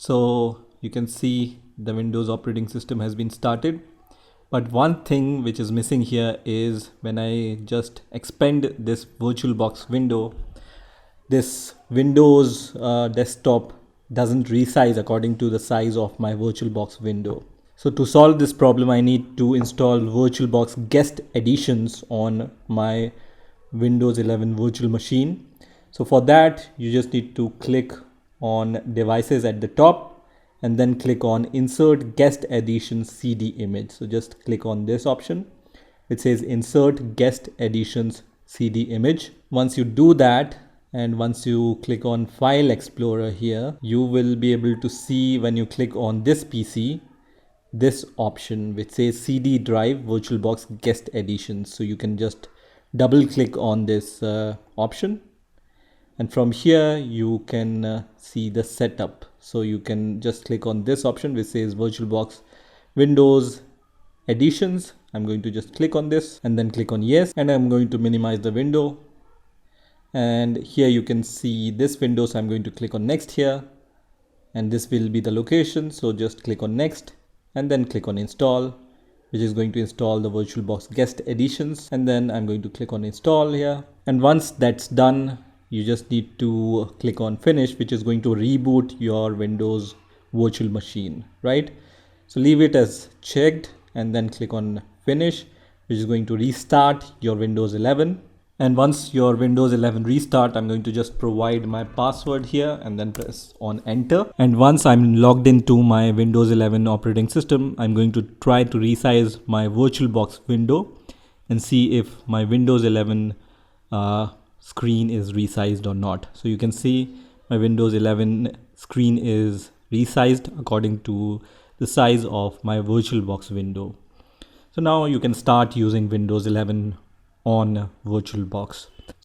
So you can see the Windows operating system has been started. But one thing which is missing here is when I just expand this VirtualBox window, this Windows desktop doesn't resize according to the size of my VirtualBox window. So to solve this problem, I need to install VirtualBox guest editions on my Windows 11 virtual machine. So for that, you just need to click on devices at the top and then click on insert guest edition CD image. So just click on this option. It says insert guest editions CD image. Once you do that, and once you click on File Explorer here, you will be able to see when you click on this PC, this option which says CD drive VirtualBox guest editions. So you can just double click on this option. And from here you can see the setup. So you can just click on this option which says VirtualBox Windows Editions. I'm going to just click on this and then click on yes, and I'm going to minimize the window. And here you can see this window, so I'm going to click on next here, and this will be the location. So just click on next and then click on install, which is going to install the VirtualBox guest editions. And then I'm going to click on install here. And once that's done, you just need to click on finish, which is going to reboot your Windows virtual machine, right? So leave it as checked and then click on finish, which is going to restart your Windows 11. And once your Windows 11 restart, I'm going to just provide my password here and then press on enter. And once I'm logged into my Windows 11 operating system, I'm going to try to resize my VirtualBox window and see if my Windows 11 screen is resized or not. So you can see my Windows 11 screen is resized according to the size of my VirtualBox window. So now you can start using Windows 11 on VirtualBox.